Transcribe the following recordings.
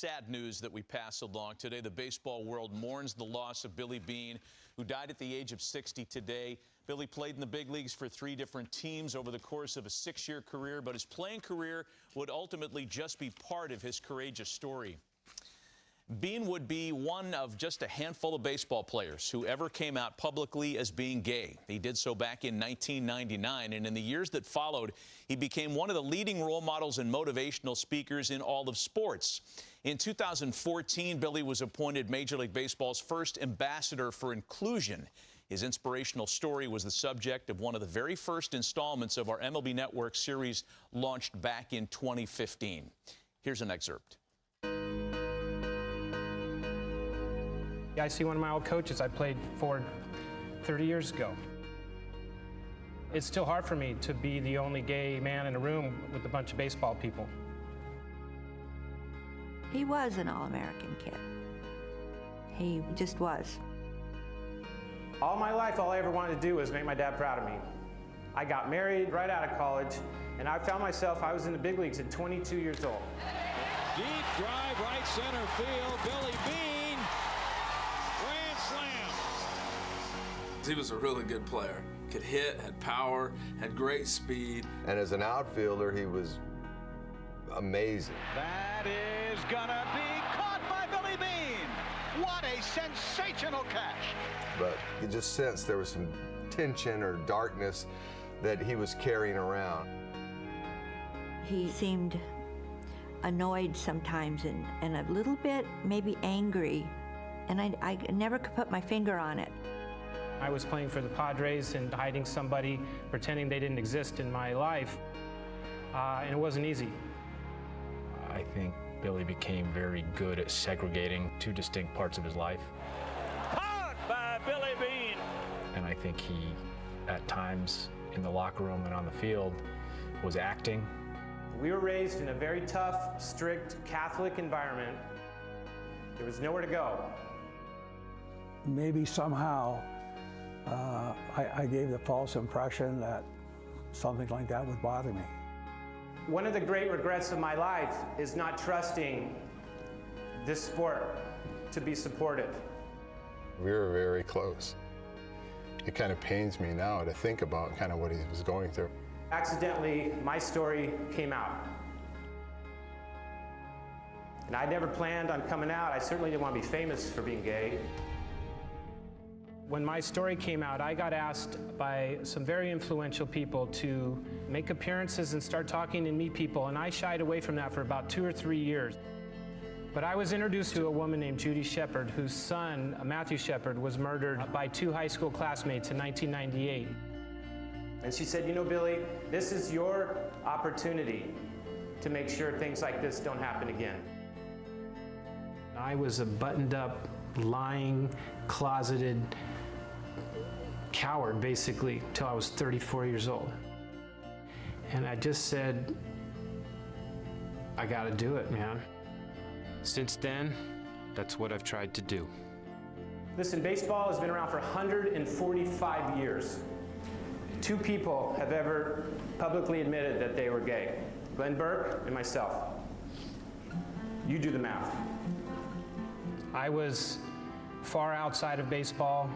sad news that we pass along today. The baseball world mourns the loss of Billy Beane, who died at the age of 60 today. Billy played in the big leagues for 3 different teams over the course of a 6-year career, but his playing career would ultimately just be part of his courageous story. Beane would be one of just a handful of baseball players who ever came out publicly as being gay. He did so back in 1999, and in the years that followed, he became one of the leading role models and motivational speakers in all of sports. In 2014, Billy was appointed Major League Baseball's first ambassador for inclusion. His inspirational story was the subject of one of the very first installments of our MLB Network series launched back in 2015. Here's an excerpt. I see one of my old coaches I played for 30 years ago. It's still hard for me to be the only gay man in a room with a bunch of baseball people. He was an all-American kid. He just was. All my life, all I ever wanted to do was make my dad proud of me. I got married right out of college, and I found myself, I was in the big leagues at 22 years old. Deep drive, right center field, Billy Beane. Grand slam. He was a really good player. Could hit, had power, had great speed. And as an outfielder, he was amazing. That is gonna be caught by Billy Beane. What a sensational catch. But you just sensed there was some tension or darkness that he was carrying around. He seemed annoyed sometimes and a little bit maybe angry, and I never could put my finger on it. I was playing for the Padres and hiding somebody, pretending they didn't exist in my life, and it wasn't easy. I think Billy became very good at segregating 2 distinct parts of his life. Caught by Billy Beane. And I think he, at times in the locker room and on the field, was acting. We were raised in a very tough, strict Catholic environment. There was nowhere to go. Maybe somehow I gave the false impression that something like that would bother me. One of the great regrets of my life is not trusting this sport to be supported. We were very close. It kind of pains me now to think about kind of what he was going through. Accidentally, my story came out. And I never planned on coming out. I certainly didn't want to be famous for being gay. When my story came out, I got asked by some very influential people to make appearances and start talking and meet people, and I shied away from that for about 2 or 3 years. But I was introduced to a woman named Judy Shepard, whose son, Matthew Shepard, was murdered by 2 high school classmates in 1998. And she said, you know, Billy, this is your opportunity to make sure things like this don't happen again. I was a buttoned-up, lying, closeted coward, basically, till I was 34 years old. And I just said, I gotta do it, man. Since then, that's what I've tried to do. Listen, baseball has been around for 145 years. 2 people have ever publicly admitted that they were gay, Glenn Burke and myself. You do the math. I was far outside of baseball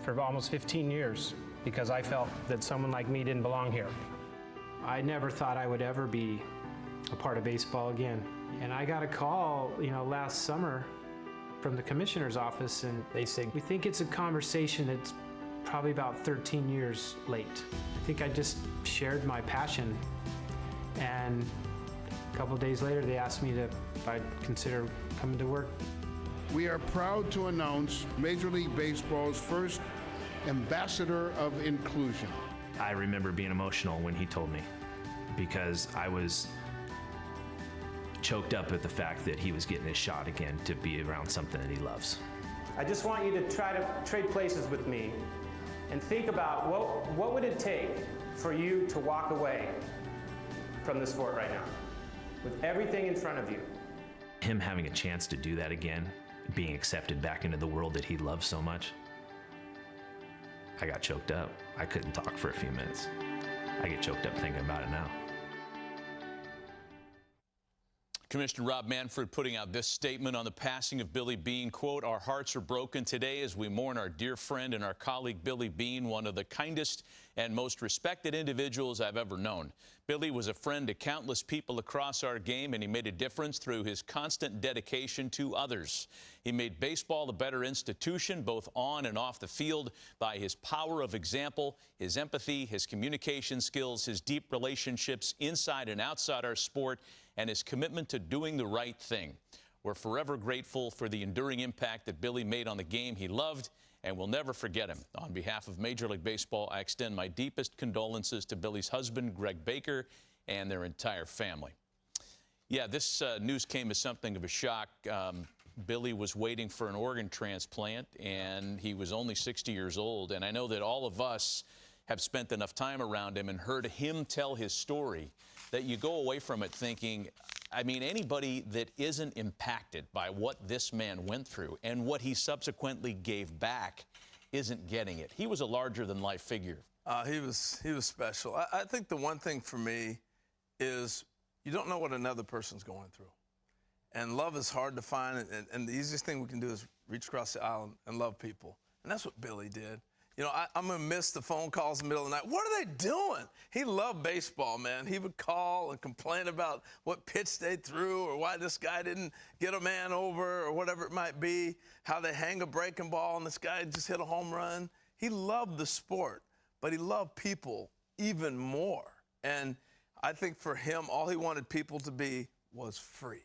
for almost 15 years because I felt that someone like me didn't belong here. I never thought I would ever be a part of baseball again. And I got a call, last summer from the commissioner's office, and they said, we think it's a conversation that's probably about 13 years late. I think I just shared my passion, and a couple days later they asked me if I'd consider coming to work. We are proud to announce Major League Baseball's first ambassador of inclusion. I remember being emotional when he told me, because I was choked up at the fact that he was getting his shot again to be around something that he loves. I just want you to try to trade places with me and think about what would it take for you to walk away from the sport right now with everything in front of you. Him having a chance to do that again, being accepted back into the world that he loves so much, I got choked up. I couldn't talk for a few minutes. I get choked up thinking about it now. Commissioner Rob Manfred putting out this statement on the passing of Billy Beane. Quote, "Our hearts are broken today as we mourn our dear friend and our colleague Billy Beane, one of the kindest and most respected individuals I've ever known. Billy was a friend to countless people across our game, and he made a difference through his constant dedication to others. He made baseball a better institution, both on and off the field, by his power of example, his empathy, his communication skills, his deep relationships inside and outside our sport, and his commitment to doing the right thing. We're forever grateful for the enduring impact that Billy made on the game he loved, and we'll never forget him. On behalf of Major League Baseball, I extend my deepest condolences to Billy's husband, Greg Baker, and their entire family." Yeah, this news came as something of a shock. Billy was waiting for an organ transplant, and he was only 60 years old. And I know that all of us have spent enough time around him and heard him tell his story that you go away from it thinking, I mean, anybody that isn't impacted by what this man went through and what he subsequently gave back isn't getting it. He was a larger-than-life figure. He was special. I think the one thing for me is you don't know what another person's going through. And love is hard to find, and the easiest thing we can do is reach across the aisle and love people. And that's what Billy did. You know, I'm going to miss the phone calls in the middle of the night. What are they doing? He loved baseball, man. He would call and complain about what pitch they threw or why this guy didn't get a man over or whatever it might be, how they hang a breaking ball and this guy just hit a home run. He loved the sport, but he loved people even more. And I think for him, all he wanted people to be was free.